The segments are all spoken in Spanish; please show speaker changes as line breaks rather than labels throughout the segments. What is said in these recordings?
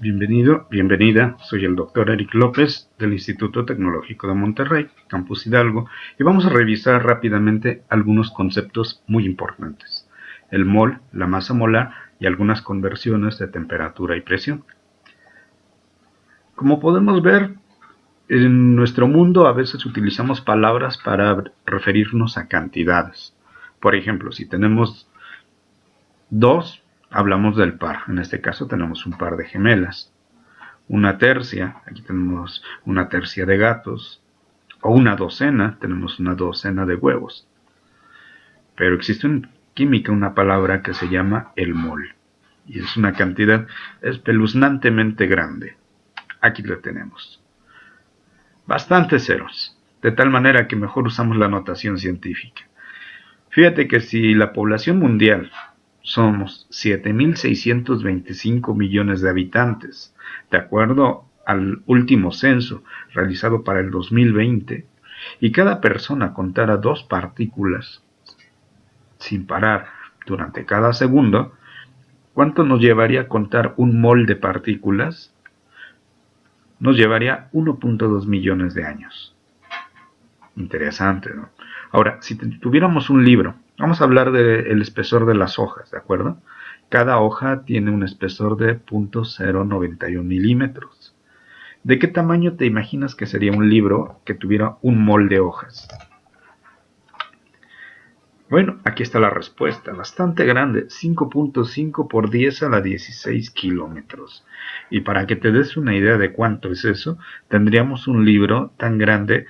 Bienvenido, bienvenida. Soy el doctor Eric López del Instituto Tecnológico de Monterrey, Campus Hidalgo, y vamos a revisar rápidamente algunos conceptos muy importantes. El mol, la masa molar y algunas conversiones de temperatura y presión. Como podemos ver, en nuestro mundo a veces utilizamos palabras para referirnos a cantidades. Por ejemplo, si tenemos dos, hablamos del par. En este caso tenemos un par de gemelas. Una tercia, aquí tenemos una tercia de gatos. O una docena, tenemos una docena de huevos. Pero existe en química una palabra que se llama el mol. Y es una cantidad espeluznantemente grande. Aquí lo tenemos. Bastantes ceros. De tal manera que mejor usamos la notación científica. Fíjate que si la población mundial somos 7.625 millones de habitantes, de acuerdo al último censo realizado para el 2020, y cada persona contara 2 partículas sin parar durante cada segundo, ¿cuánto nos llevaría contar un mol de partículas? Nos llevaría 1.2 millones de años. Interesante, ¿no? Ahora, si tuviéramos un libro, vamos a hablar del espesor de las hojas, ¿de acuerdo? Cada hoja tiene un espesor de 0.091 milímetros. ¿De qué tamaño te imaginas que sería un libro que tuviera un mol de hojas? Bueno, aquí está la respuesta, bastante grande, 5.5 por 10 a la 16 kilómetros. Y para que te des una idea de cuánto es eso, tendríamos un libro tan grande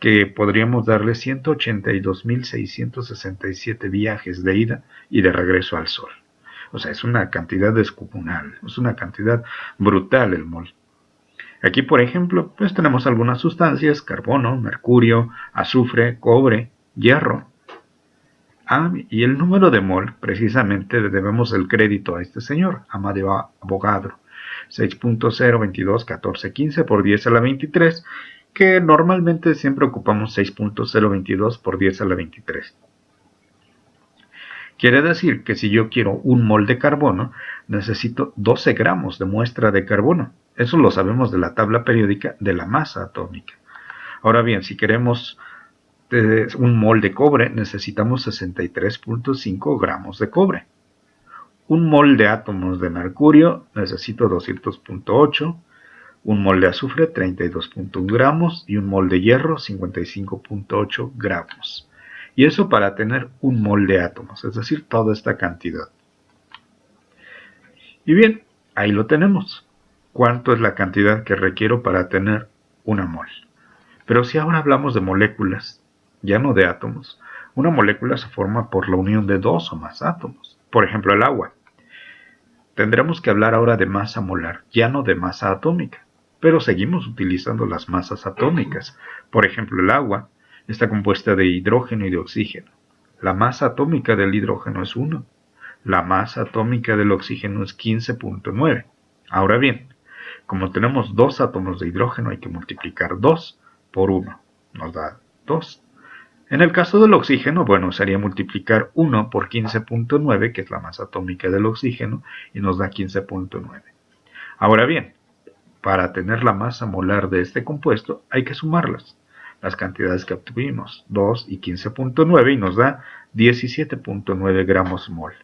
que podríamos darle 182.667 viajes de ida y de regreso al Sol. O sea, es una cantidad descomunal, es una cantidad brutal el mol. Aquí, por ejemplo, pues tenemos algunas sustancias: carbono, mercurio, azufre, cobre, hierro. Y el número de mol, precisamente le debemos el crédito a este señor, Amadeo Avogadro, 6.0221415 por 10 a la 23, que normalmente siempre ocupamos 6.022 por 10 a la 23. Quiere decir que si yo quiero un mol de carbono, necesito 12 gramos de muestra de carbono. Eso lo sabemos de la tabla periódica de la masa atómica. Ahora bien, si queremos un mol de cobre, necesitamos 63.5 gramos de cobre. Un mol de átomos de mercurio, necesito 200.8. Un mol de azufre, 32.1 gramos. Y un mol de hierro, 55.8 gramos. Y eso para tener un mol de átomos, es decir, toda esta cantidad. Y bien, ahí lo tenemos. ¿Cuánto es la cantidad que requiero para tener una mol? Pero si ahora hablamos de moléculas, ya no de átomos, una molécula se forma por la unión de 2 o más átomos. Por ejemplo, el agua. Tendremos que hablar ahora de masa molar, ya no de masa atómica, pero seguimos utilizando las masas atómicas. Por ejemplo, el agua está compuesta de hidrógeno y de oxígeno. La masa atómica del hidrógeno es 1. La masa atómica del oxígeno es 15.9. Ahora bien, como tenemos 2 átomos de hidrógeno, hay que multiplicar 2 por 1. Nos da 2. En el caso del oxígeno, bueno, sería multiplicar 1 por 15.9, que es la masa atómica del oxígeno, y nos da 15.9. Ahora bien, para tener la masa molar de este compuesto, hay que sumarlas. Las cantidades que obtuvimos, 2 y 15.9, y nos da 17.9 gramos mol.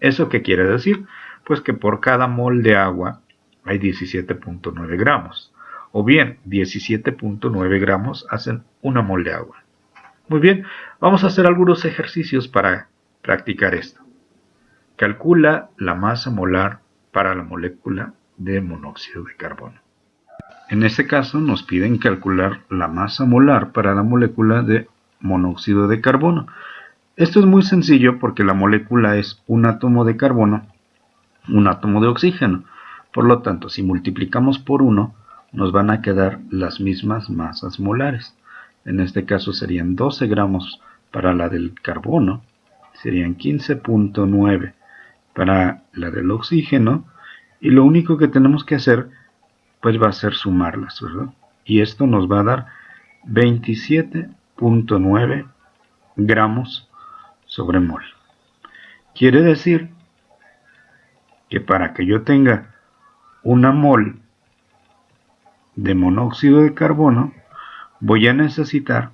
¿Eso qué quiere decir? Pues que por cada mol de agua hay 17.9 gramos. O bien, 17.9 gramos hacen una mol de agua. Muy bien, vamos a hacer algunos ejercicios para practicar esto. Calcula la masa molar para la molécula de monóxido de carbono. En este caso nos piden calcular la masa molar para la molécula de monóxido de carbono. Esto es muy sencillo porque la molécula es un átomo de carbono, un átomo de oxígeno. Por lo tanto, si multiplicamos por 1, nos van a quedar las mismas masas molares. En este caso serían 12 gramos para la del carbono, serían 15.9 para la del oxígeno, y lo único que tenemos que hacer pues va a ser sumarlas, ¿verdad? Y esto nos va a dar 27.9 gramos sobre mol. Quiere decir que para que yo tenga una mol de monóxido de carbono, voy a necesitar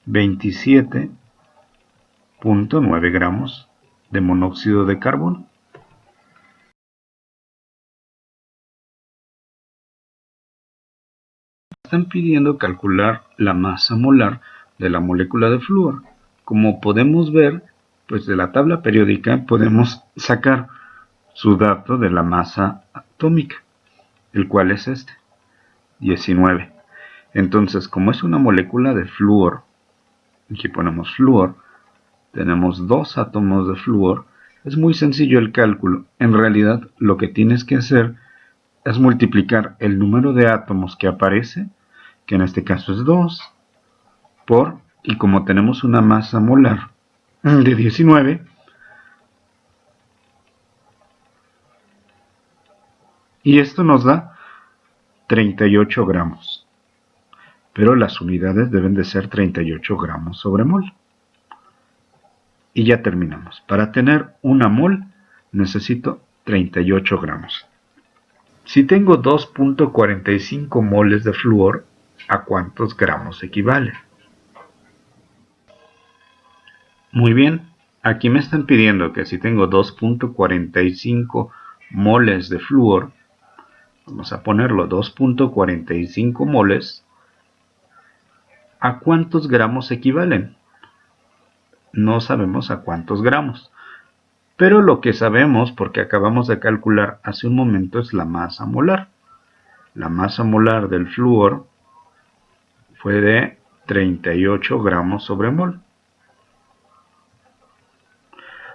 27.9 gramos de monóxido de carbono. Están pidiendo calcular la masa molar de la molécula de flúor. Como podemos ver, pues de la tabla periódica podemos sacar su dato de la masa atómica, el cual es este, 19. Entonces, como es una molécula de flúor, aquí ponemos flúor, tenemos 2 átomos de flúor, es muy sencillo el cálculo. En realidad, lo que tienes que hacer es multiplicar el número de átomos que aparece, que en este caso es 2, por, y como tenemos una masa molar de 19, y esto nos da 38 gramos. Pero las unidades deben de ser 38 gramos sobre mol. Y ya terminamos. Para tener una mol necesito 38 gramos. Si tengo 2.45 moles de flúor, ¿a cuántos gramos equivale? Muy bien, aquí me están pidiendo que si tengo 2.45 moles de flúor, vamos a ponerlo 2.45 moles, ¿a cuántos gramos equivalen? No sabemos a cuántos gramos, pero lo que sabemos, porque acabamos de calcular hace un momento, es la masa molar. La masa molar del flúor fue de 38 gramos sobre mol.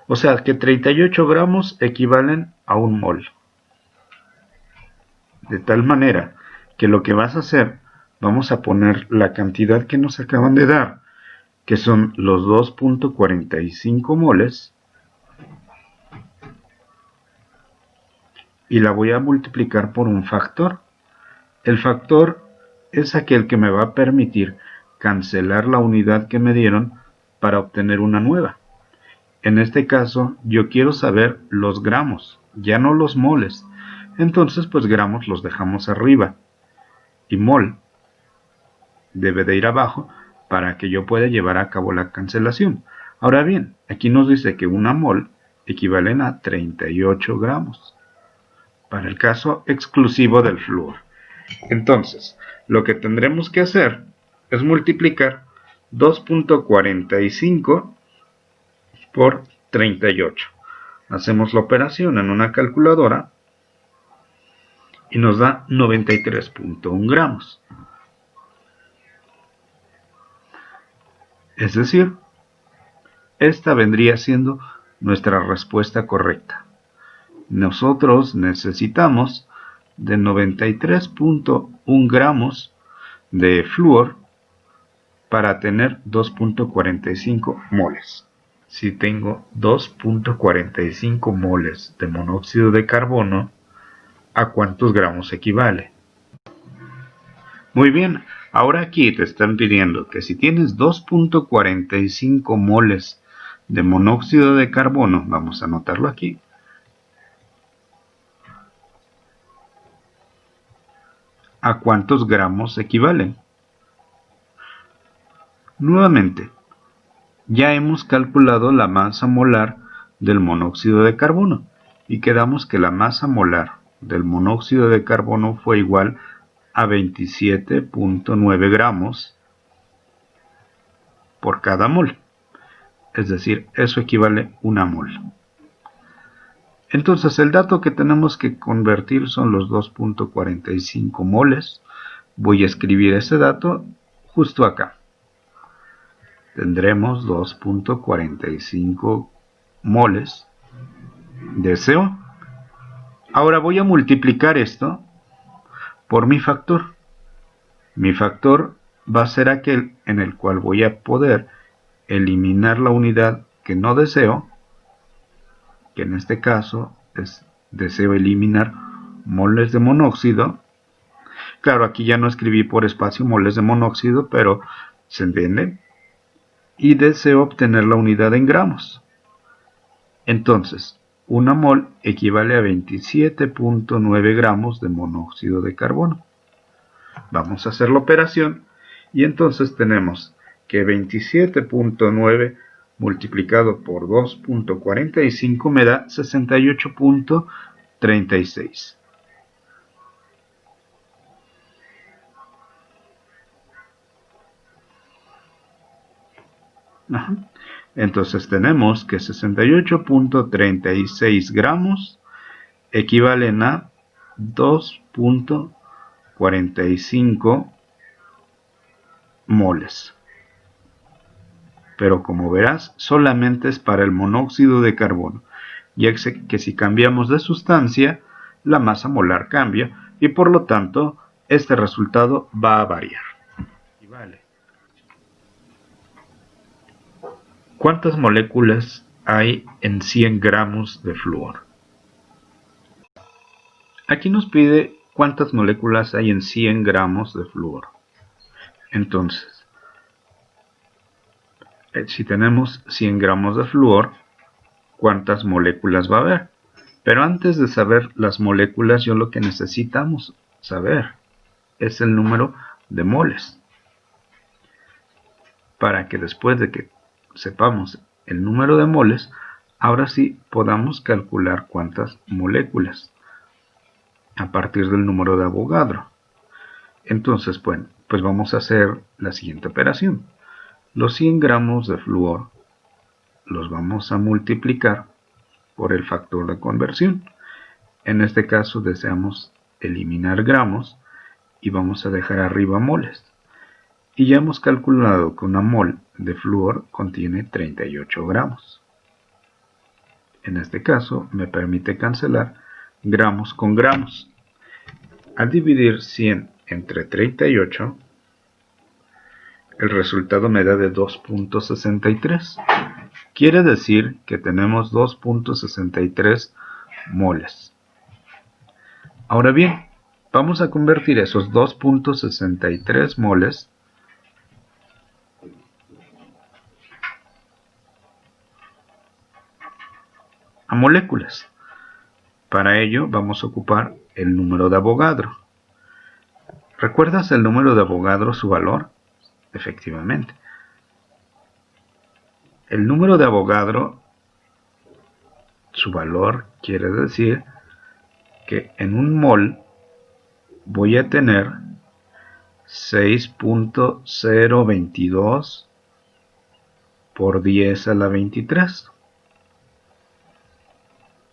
O sea que 38 gramos equivalen a un mol. De tal manera que lo que vas a hacer, vamos a poner la cantidad que nos acaban de dar, que son los 2.45 moles, y la voy a multiplicar por un factor. El factor es aquel que me va a permitir cancelar la unidad que me dieron para obtener una nueva. En este caso, yo quiero saber los gramos, ya no los moles. Entonces, pues gramos los dejamos arriba. Y mol debe de ir abajo para que yo pueda llevar a cabo la cancelación. Ahora bien, aquí nos dice que una mol equivalen a 38 gramos. Para el caso exclusivo del flúor. Entonces, lo que tendremos que hacer es multiplicar 2.45 por 38. Hacemos la operación en una calculadora y nos da 93.1 gramos. Es decir, esta vendría siendo nuestra respuesta correcta. Nosotros necesitamos de 93.1 gramos de flúor para tener 2.45 moles. Si tengo 2.45 moles de monóxido de carbono, ¿a cuántos gramos equivale? Muy bien, ahora aquí te están pidiendo que si tienes 2.45 moles de monóxido de carbono, vamos a anotarlo aquí, ¿a cuántos gramos equivalen? Nuevamente, ya hemos calculado la masa molar del monóxido de carbono y quedamos que la masa molar del monóxido de carbono fue igual a 27.9 gramos por cada mol. Es decir, eso equivale a una mol. Entonces el dato que tenemos que convertir son los 2.45 moles. Voy a escribir ese dato justo acá. Tendremos 2.45 moles de CO. Ahora voy a multiplicar esto por mi factor. Mi factor va a ser aquel en el cual voy a poder eliminar la unidad que no deseo, que en este caso deseo eliminar moles de monóxido. Claro, aquí ya no escribí por espacio moles de monóxido, pero ¿se entiende? Y deseo obtener la unidad en gramos. Entonces, una mol equivale a 27.9 gramos de monóxido de carbono. Vamos a hacer la operación y entonces tenemos que 27.9 multiplicado por 2.45 me da 68.36. Entonces tenemos que 68.36 gramos equivalen a 2.45 moles. Pero como verás, solamente es para el monóxido de carbono, ya que si cambiamos de sustancia, la masa molar cambia y por lo tanto este resultado va a variar. ¿Cuántas moléculas hay en 100 gramos de flúor? Aquí nos pide cuántas moléculas hay en 100 gramos de flúor. Entonces, si tenemos 100 gramos de flúor, ¿cuántas moléculas va a haber? Pero antes de saber las moléculas, yo lo que necesitamos saber es el número de moles. Para que después de que sepamos el número de moles, ahora sí podamos calcular cuántas moléculas a partir del número de Avogadro. Entonces, bueno, pues vamos a hacer la siguiente operación. Los 100 gramos de flúor los vamos a multiplicar por el factor de conversión. En este caso deseamos eliminar gramos y vamos a dejar arriba moles. Y ya hemos calculado que una mol de flúor contiene 38 gramos. En este caso me permite cancelar gramos con gramos. Al dividir 100 entre 38, el resultado me da de 2.63. Quiere decir que tenemos 2.63 moles. Ahora bien, vamos a convertir esos 2.63 moles a moléculas. Para ello vamos a ocupar el número de Avogadro. ¿Recuerdas el número de Avogadro, su valor? Efectivamente. El número de Avogadro, su valor quiere decir que en un mol voy a tener 6.022 por 10 a la 23.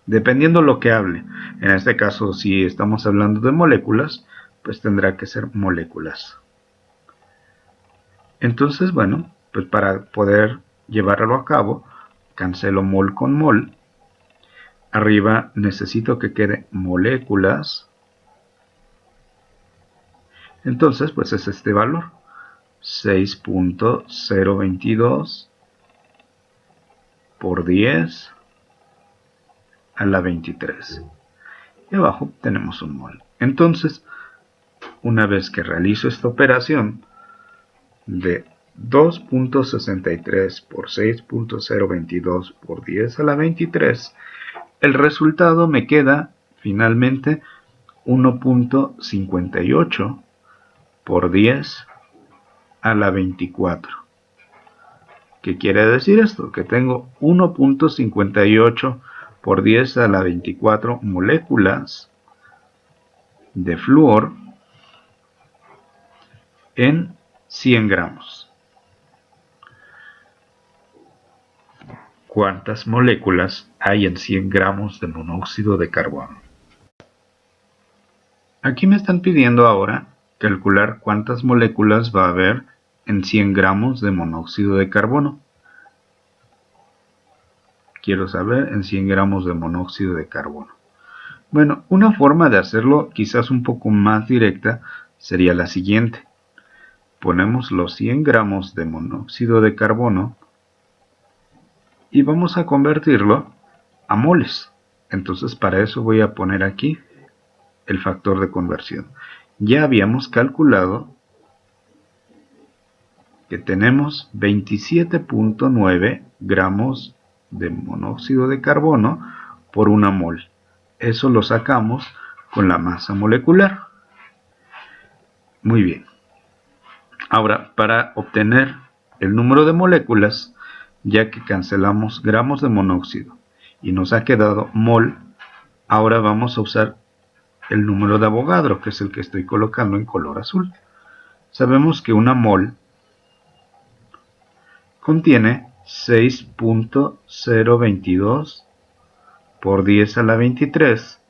Dependiendo lo que hable. En este caso, si estamos hablando de moléculas, pues tendrá que ser moléculas. Entonces, bueno, pues para poder llevarlo a cabo, cancelo mol con mol. Arriba necesito que quede moléculas. Entonces, pues es este valor. 6.022 por 10 a la 23. Y abajo tenemos un mol. Entonces, una vez que realizo esta operación de 2.63 por 6.022 por 10 a la 23, el resultado me queda finalmente 1.58 por 10 a la 24. ¿Qué quiere decir esto? Que tengo 1.58 por 10 a la 24 moléculas de flúor en 100 gramos. ¿Cuántas moléculas hay en 100 gramos de monóxido de carbono? Aquí me están pidiendo ahora calcular cuántas moléculas va a haber en 100 gramos de monóxido de carbono. Quiero saber en 100 gramos de monóxido de carbono. Bueno, una forma de hacerlo quizás un poco más directa sería la siguiente. Ponemos los 100 gramos de monóxido de carbono y vamos a convertirlo a moles. Entonces para eso voy a poner aquí el factor de conversión. Ya habíamos calculado que tenemos 27.9 gramos de monóxido de carbono por una mol. Eso lo sacamos con la masa molecular. Muy bien. Ahora, para obtener el número de moléculas, ya que cancelamos gramos de monóxido y nos ha quedado mol, ahora vamos a usar el número de Avogadro, que es el que estoy colocando en color azul. Sabemos que una mol contiene 6.022 por 10 a la 23.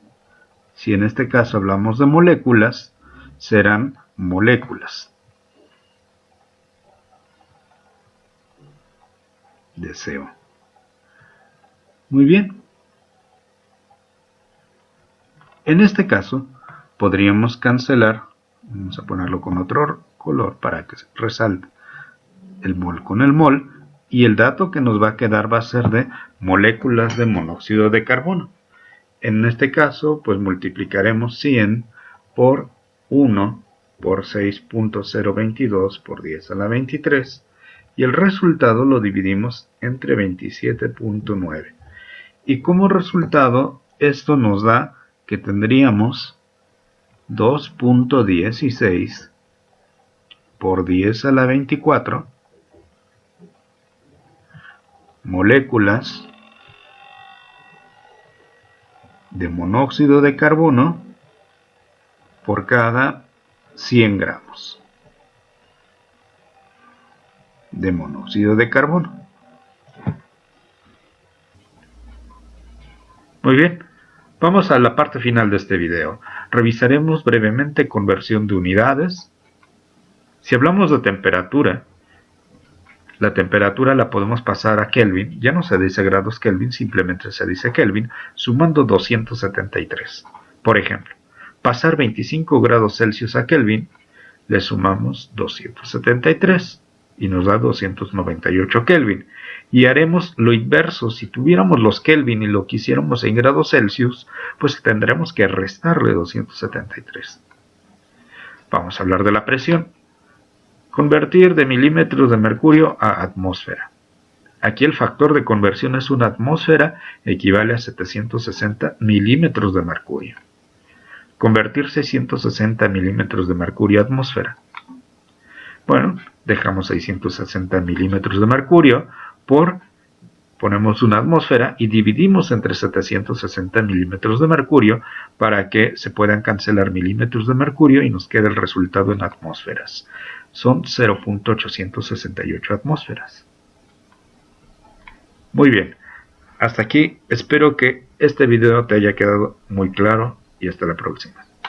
Si en este caso hablamos de moléculas, serán moléculas de CO. Muy bien. En este caso, podríamos cancelar, vamos a ponerlo con otro color para que resalte el mol con el mol, y el dato que nos va a quedar va a ser de moléculas de monóxido de carbono. En este caso, pues multiplicaremos 100 por 1 por 6.022 por 10 a la 23, y el resultado lo dividimos entre 27.9. Y como resultado, esto nos da que tendríamos 2.16 por 10 a la 24 moléculas de monóxido de carbono por cada 100 gramos de monóxido de carbono. Muy bien, vamos a la parte final de este video. Revisaremos brevemente conversión de unidades. Si hablamos de temperatura, la temperatura la podemos pasar a Kelvin. Ya no se dice grados Kelvin, simplemente se dice Kelvin, sumando 273. Por ejemplo, pasar 25 grados Celsius a Kelvin, le sumamos 273 y nos da 298 Kelvin. Y haremos lo inverso. Si tuviéramos los Kelvin y lo quisiéramos en grados Celsius, pues tendremos que restarle 273. Vamos a hablar de la presión. Convertir de milímetros de mercurio a atmósfera. Aquí el factor de conversión es una atmósfera, equivale a 760 milímetros de mercurio. Convertir 660 milímetros de mercurio a atmósfera. Bueno, dejamos 660 milímetros de mercurio ponemos una atmósfera y dividimos entre 760 milímetros de mercurio para que se puedan cancelar milímetros de mercurio y nos quede el resultado en atmósferas. Son 0.868 atmósferas. Muy bien, hasta aquí. Espero que este video te haya quedado muy claro y hasta la próxima.